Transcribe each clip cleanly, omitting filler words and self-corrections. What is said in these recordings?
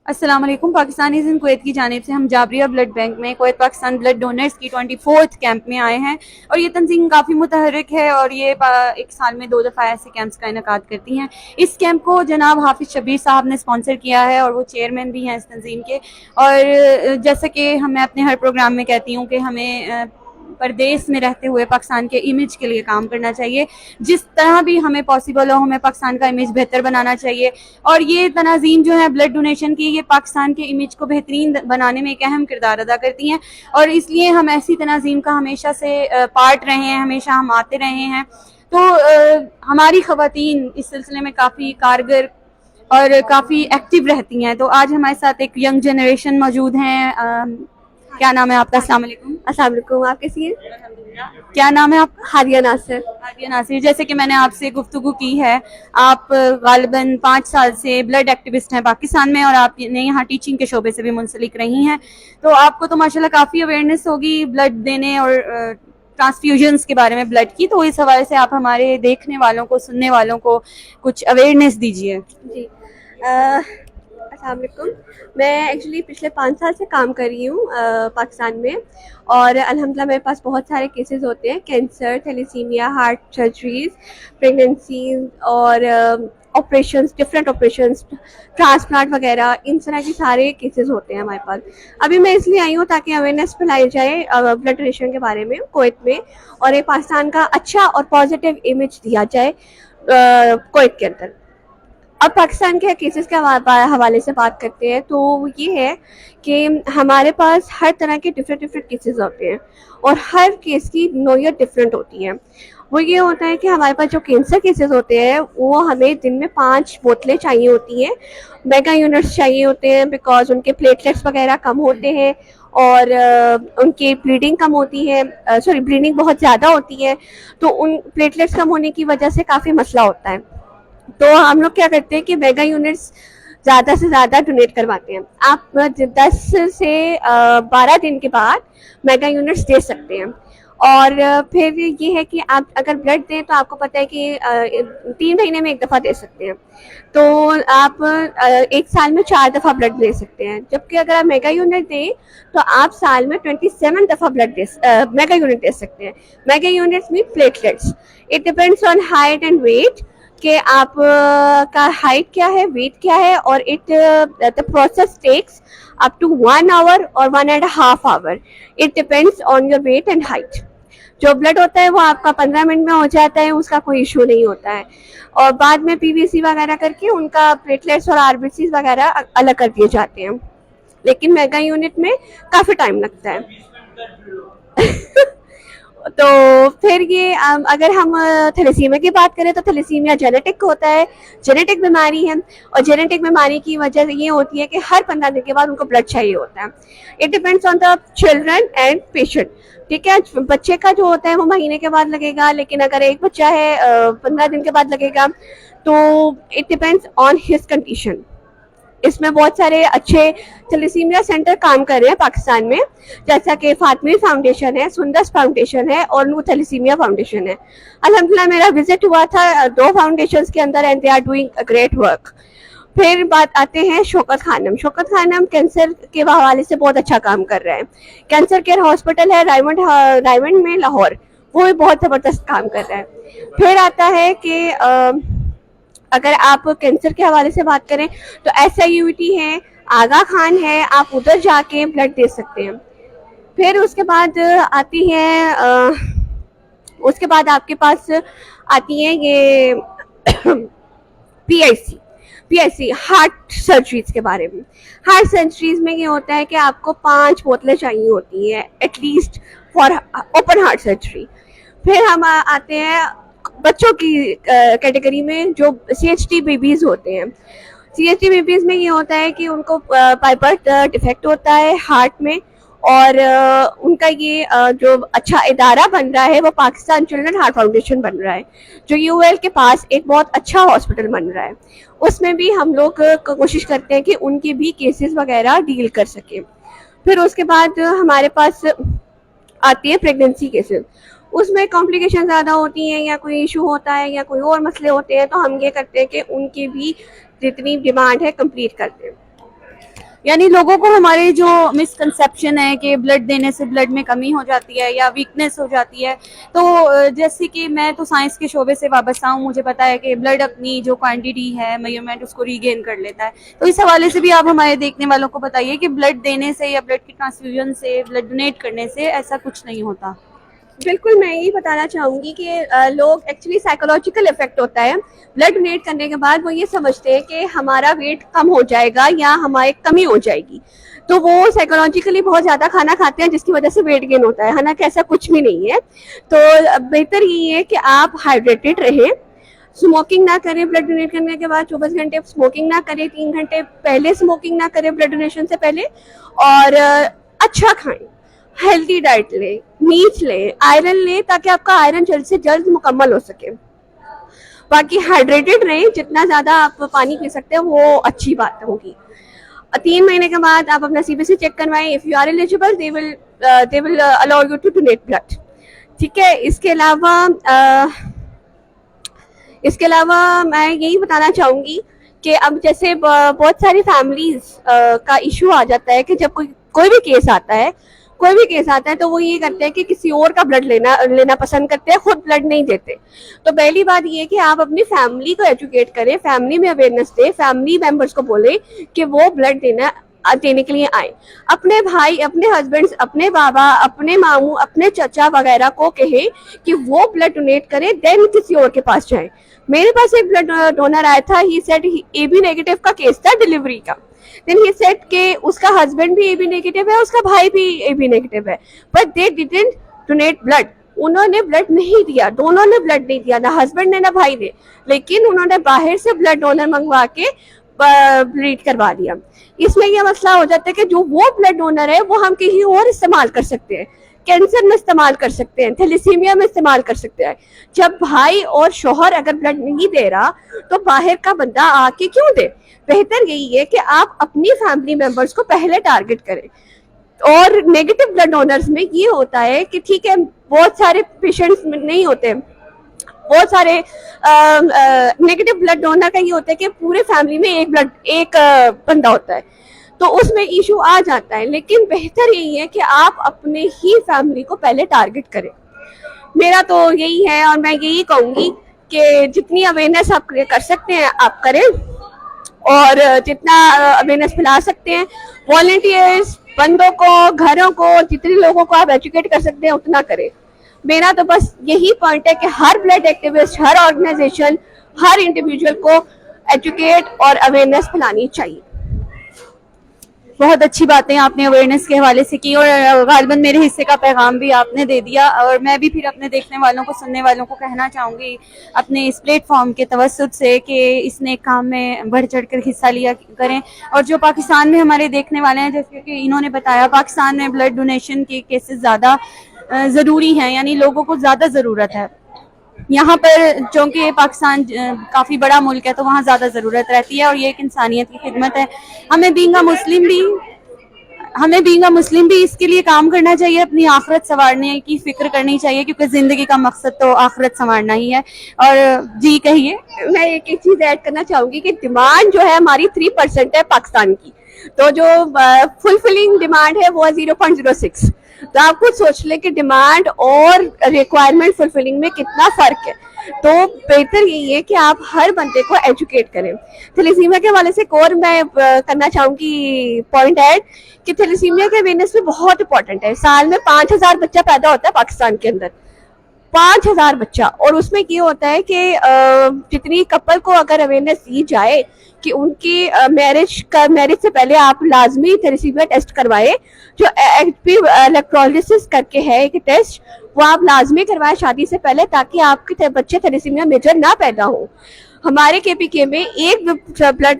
अस्सलाम वालेकुम। पाकिस्तानीज़ इन कुवैत की जानिब से हम जाबरिया ब्लड बैंक में कुवैत पाकिस्तान ब्लड डोनर्स की 24th कैंप में आए हैं और ये तंजीम काफ़ी मुतहर्रिक है और ये एक साल में 2 दफ़ा ऐसे कैंप्स का इनेकाद करती हैं। इस कैंप को जनाब हाफिज़ शबीर साहब ने स्पॉन्सर किया है और वो चेयरमैन भी हैं इस तंजीम के। और जैसे कि मैं अपने हर प्रोग्राम में कहती हूँ कि हमें परदेश में रहते हुए पाकिस्तान के इमेज के लिए काम करना चाहिए। जिस तरह भी हमें पॉसिबल हो हमें पाकिस्तान का इमेज बेहतर बनाना चाहिए और ये तनाज़ीम जो है ब्लड डोनेशन की, ये पाकिस्तान के इमेज को बेहतरीन बनाने में एक अहम किरदार अदा करती हैं और इसलिए हम ऐसी तनाज़ीम का हमेशा से पार्ट रहे हैं, हमेशा हम आते रहे हैं। तो हमारी ख़वातीन इस सिलसिले में काफ़ी कारगर और काफ़ी एक्टिव रहती हैं। तो आज हमारे साथ एक यंग जनरेशन मौजूद हैं। क्या नाम है आपका? अस्सलाम वालेकुम। अस्सलाम वालेकुम। आप कैसी हैं? क्या नाम है आपका? हादिया नासिर। हादिया नासिर। जैसे कि मैंने आपसे गुफ्तगू की है, आप गालिबन 5 साल से ब्लड एक्टिविस्ट हैं पाकिस्तान में और आपने यहाँ टीचिंग के शोबे से भी मुंसलिक रही हैं, तो आपको तो माशाल्लाह काफ़ी अवेयरनेस होगी ब्लड देने और ट्रांसफ्यूजन्स के बारे में ब्लड की। तो इस हवाले से आप हमारे देखने वालों को, सुनने वालों को कुछ अवेयरनेस दीजिए। जी, अस्सलाम वालेकुम। मैं एक्चुअली पिछले 5 साल से काम कर रही हूँ पाकिस्तान में और अल्हम्दुलिल्लाह मेरे पास बहुत सारे केसेस होते हैं, cancer, thalassemia, heart surgeries, pregnancies और ऑपरेशंस, डिफरेंट ऑपरेशंस, ट्रांसप्लांट वगैरह, इन तरह के सारे केसेस होते हैं हमारे पास। अभी मैं इसलिए आई हूँ ताकि अवेयरनेस फैलाई जाए ब्लड डोनेशन के बारे में कुवैत में और एक पाकिस्तान का अच्छा और पॉजिटिव इमेज दिया जाए कुवैत के अंदर। अब पाकिस्तान के केसेस के हवाले से बात करते हैं तो ये है कि हमारे पास हर तरह के डिफरेंट केसेस होते हैं और हर केस की नोयत डिफरेंट होती है। वो ये होता है कि हमारे पास जो कैंसर केसेस होते हैं वो हमें दिन में 5 बोतलें चाहिए होती हैं, मेगा यूनिट्स चाहिए होते हैं बिकॉज उनके प्लेटलेट्स वगैरह कम होते हैं और उनकी ब्लीडिंग कम होती है, ब्लीडिंग बहुत ज़्यादा होती है, तो उन प्लेटलेट्स कम होने की वजह से काफ़ी मसला होता है। तो हम लोग क्या करते हैं कि मेगा यूनिट्स ज़्यादा से ज़्यादा डोनेट करवाते हैं। आप 10 से 12 दिन के बाद मेगा यूनिट्स दे सकते हैं और फिर ये है कि आप अगर ब्लड दें तो आपको पता है कि 3 महीने में 1 दफ़ा दे सकते हैं, तो आप 1 साल में 4 दफ़ा ब्लड दे सकते हैं। जबकि अगर आप मेगा यूनिट दें तो आप साल में 27 दफ़ा मेगा यूनिट दे सकते हैं। Mega units mean platelets. It depends on height and weight कि आप का हाइट क्या है, वेट क्या है और the process takes up to 1 hour और 1.5 hour. It depends on your weight and height. जो ब्लड होता है वो आपका 15 मिनट में हो जाता है, उसका कोई इशू नहीं होता है और बाद में पीवीसी वगैरह करके उनका प्लेटलेट्स और आरबीसीज वगैरह अलग कर दिए जाते हैं, लेकिन मेगा यूनिट में काफ़ी टाइम लगता है। तो फिर ये अगर हम थैलेसीमिया की बात करें तो थैलेसीमिया जेनेटिक होता है, जेनेटिक बीमारी है और जेनेटिक बीमारी की वजह ये होती है कि हर 15 दिन के बाद उनको ब्लड चाहिए होता है। It depends on the children and patient. ठीक है, बच्चे का जो होता है वो महीने के बाद लगेगा, लेकिन अगर एक बच्चा है 15 दिन के बाद लगेगा, तो it depends on his condition. इसमें बहुत सारे अच्छे थैलेसीमिया सेंटर काम कर रहे हैं पाकिस्तान में, जैसा कि फातमी फाउंडेशन है, सुंदस फाउंडेशन है और नूर थैलेसीमिया फाउंडेशन है। अल्हम्दुलिल्लाह मेरा विजिट हुआ था 2 फाउंडेशंस के अंदर and they are doing a great work. फिर बात आते हैं शौकत खानम। शौकत खानम कैंसर के हवाले से बहुत अच्छा काम कर रहा है। कैंसर केयर हॉस्पिटल है रायमंड में लाहौर, वो भी बहुत ज़बरदस्त काम कर रहा है। फिर आता है कि अगर आप कैंसर के हवाले से बात करें तो SIUT है, आगा खान है, आप उधर जाके ब्लड दे सकते हैं। फिर उसके बाद आती है उसके बाद आपके पास आती है ये PIC हार्ट सर्जरीज के बारे में। हार्ट सर्जरीज में ये होता है कि आपको 5 बोतलें चाहिए होती हैं at least for open heart surgery. फिर हम आते हैं बच्चों की कैटेगरी में, जो CHT बेबीज होते हैं। CHT बेबीज में ये होता है कि उनको पाइपर डिफेक्ट होता है हार्ट में और उनका ये जो अच्छा इदारा बन रहा है वो पाकिस्तान चिल्ड्रन हार्ट फाउंडेशन बन रहा है, जो UL के पास एक बहुत अच्छा हॉस्पिटल बन रहा है। उसमें भी हम लोग कोशिश करते हैं कि उनके भी केसेस वगैरह डील कर सकें। फिर उसके बाद हमारे पास आती है प्रेगनेंसी केसेस। उसमें कॉम्प्लिकेशन ज़्यादा होती हैं या कोई इशू होता है या कोई और मसले होते हैं, तो हम ये करते हैं कि उनकी भी जितनी डिमांड है कंप्लीट करते हैं। यानी लोगों को हमारे जो मिसकंसेप्शन है कि ब्लड देने से ब्लड में कमी हो जाती है या वीकनेस हो जाती है, तो जैसे कि मैं तो साइंस के शोबे से वाबस्ता हूँ, मुझे पता है कि ब्लड अपनी जो क्वांटिटी है मेजरमेंट उसको रीगेन कर लेता है। तो इस हवाले से भी आप हमारे देखने वालों को बताइए कि ब्लड देने से या ब्लड की ट्रांसफ्यूजन से, ब्लड डोनेट करने से ऐसा कुछ नहीं होता। बिल्कुल, मैं यही बताना चाहूँगी कि लोग एक्चुअली साइकोलॉजिकल इफेक्ट होता है ब्लड डोनेट करने के बाद। वो ये समझते हैं कि हमारा वेट कम हो जाएगा या हमारी कमी हो जाएगी, तो वो साइकोलॉजिकली बहुत ज़्यादा खाना खाते हैं जिसकी वजह से वेट गेन होता है। हालांकि ऐसा कुछ भी नहीं है। तो बेहतर यही है कि आप हाइड्रेटेड रहें, स्मोकिंग ना करें ब्लड डोनेट करने के बाद, 24 घंटे स्मोकिंग ना करें, 3 घंटे पहले स्मोकिंग ना करें ब्लड डोनेशन से पहले, और अच्छा खाएं, हेल्दी डाइट लें, मीट लें, आयरन लें, ताकि आपका आयरन जल्द से जल्द मुकम्मल हो सके। बाकी हाइड्रेटेड रहें, जितना ज़्यादा आप पानी पी सकते हैं वो अच्छी बात होगी। 3 महीने के बाद आप अपना CBC चेक करवाएं। If you are eligible they will allow you to donate blood. ठीक है। इसके अलावा मैं यही बताना चाहूँगी कि अब जैसे बहुत सारी फैमिलीज का इशू आ जाता है कि जब कोई भी केस आता है तो वो ये करते हैं कि किसी और का ब्लड लेना पसंद करते हैं, खुद ब्लड नहीं देते। तो पहली बात ये है कि आप अपनी फैमिली को एजुकेट करें, फैमिली में अवेयरनेस दें, फैमिली मेंबर्स को बोलें कि वो ब्लड देने के लिए आए। अपने भाई, अपने हस्बैंड, अपने बाबा, अपने मामू, अपने चचा वगैरह को कहे कि वो ब्लड डोनेट करें, देन किसी और के पास जाए। मेरे पास एक ब्लड डोनर आया था, ही सेड AB नेगेटिव का केस था डिलीवरी का। देन ही सेड कि उसका हस्बैंड भी AB नेगेटिव है, उसका भाई भी AB नेगेटिव है, but they didn't donate blood. उन्होंने ब्लड नहीं दिया, दोनों ने ब्लड नहीं दिया, ना हस्बैंड ने ना भाई ने, लेकिन उन्होंने बाहर से ब्लड डोनर मंगवा के ब्लीड करवा दिया। इसमें यह मसला हो जाता है कि जो वो ब्लड डोनर है वो हम कहीं और इस्तेमाल कर सकते हैं, कैंसर में इस्तेमाल कर सकते हैं, थैलेसीमिया में इस्तेमाल कर सकते हैं। जब भाई और शोहर अगर ब्लड नहीं दे रहा तो बाहर का बंदा आके क्यों दे। बेहतर यही है कि आप अपनी फैमिली मेंबर्स को पहले टारगेट करें। और नेगेटिव ब्लड डोनर्स में ये होता है कि ठीक है, बहुत सारे पेशेंट्स नहीं होते, बहुत सारे नेगेटिव ब्लड डोनर का ये होता है कि पूरे फैमिली में एक बंदा होता है, तो उसमें इशू आ जाता है। लेकिन बेहतर यही है कि आप अपने ही फैमिली को पहले टारगेट करें। मेरा तो यही है, और मैं यही कहूँगी कि जितनी अवेयरनेस आप कर सकते हैं आप करें, और जितना अवेयरनेस फैला सकते हैं, वॉलंटियर्स, बंदों को, घरों को, जितने लोगों को आप एजुकेट कर सकते हैं उतना करें। मेरा तो बस यही पॉइंट है कि हर ब्लड एक्टिविस्ट, हर ऑर्गेनाइजेशन, हर इंडिविजुअल को एजुकेट और अवेयरनेस फैलानी चाहिए। बहुत अच्छी बातें आपने अवेयरनेस के हवाले से की, और गालिबन मेरे हिस्से का पैगाम भी आपने दे दिया। और मैं भी फिर अपने देखने वालों को, सुनने वालों को कहना चाहूँगी अपने इस प्लेटफॉर्म के तवस्सुत से कि इस नेक काम में बढ़ चढ़ कर हिस्सा लिया करें। और जो पाकिस्तान में हमारे देखने वाले हैं, जैसे कि इन्होंने बताया, पाकिस्तान में ब्लड डोनेशन के केसेस ज़्यादा ज़रूरी हैं, यानी लोगों को ज़्यादा ज़रूरत है। यहाँ पर चूँकि पाकिस्तान काफ़ी बड़ा मुल्क है तो वहाँ ज़्यादा ज़रूरत रहती है, और ये एक इंसानियत की खिदमत है। हमें बीइंग अ मुस्लिम भी इसके लिए काम करना चाहिए, अपनी आखिरत संवारने की फिक्र करनी चाहिए, क्योंकि ज़िंदगी का मकसद तो आखिरत संवारना ही है। और जी कहिए। मैं एक चीज़ ऐड करना चाहूँगी कि डिमांड जो है हमारी 3% है पाकिस्तान की, तो जो फुलफिलिंग डिमांड है वो है 0.06। तो आप खुद सोच लें कि डिमांड और रिक्वायरमेंट फुलफिलिंग में कितना फ़र्क है। तो बेहतर यही है कि आप हर बंदे को एजुकेट करें। थैलेसीमिया के हवाले से एक और मैं करना चाहूँगी पॉइंट ऐड कि थैलेसीमिया के अवेयरनेस में बहुत इंपॉर्टेंट है। साल में 5000 बच्चा पैदा होता है पाकिस्तान के अंदर, 5000 बच्चा। और उसमें ये होता है कि जितनी कपल को अगर अवेयरनेस दी जाए कि उनकी मैरिज से पहले आप लाजमी थैलेसीमिया टेस्ट करवाएं, जो इलेक्ट्रोलिसिस करके है एक टेस्ट, वो आप लाजमी करवाएं शादी से पहले, ताकि आपके बच्चे थैलेसीमिया मेजर ना पैदा हो। हमारे KPK में एक ब्लड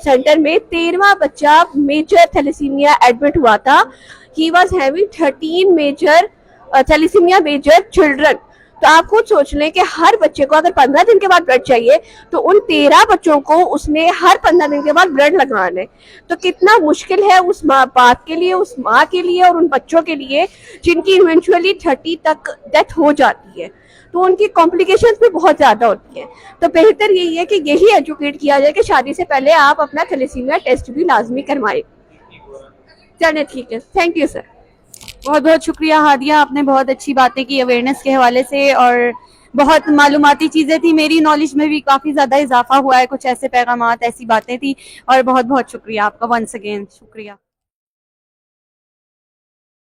सेंटर में 13वां बच्चा मेजर थैलेसीमिया एडमिट हुआ था। He was having 13 major thalassemia major children. तो आप खुद सोच लें कि हर बच्चे को अगर 15 दिन के बाद ब्लड चाहिए तो उन 13 बच्चों को उसने हर 15 दिन के बाद ब्लड लगाना है। तो कितना मुश्किल है उस माँ बाप के लिए, उस माँ के लिए और उन बच्चों के लिए जिनकी इवेंचुअली 30 तक डेथ हो जाती है। तो उनकी कॉम्प्लिकेशंस भी बहुत ज़्यादा होती हैं। तो बेहतर यही है कि यही एजुकेट किया जाए कि शादी से पहले आप अपना थैलेसीमिया टेस्ट भी लाजमी करवाएं। चलिए ठीक है, थैंक यू सर। बहुत बहुत शुक्रिया हादिया, आपने बहुत अच्छी बातें की अवेयरनेस के हवाले से और बहुत मालूमाती चीज़ें थी। मेरी नॉलेज में भी काफ़ी ज़्यादा इजाफा हुआ है, कुछ ऐसे पैगामात, ऐसी बातें थी और बहुत बहुत शुक्रिया आपका वंस अगेन, शुक्रिया।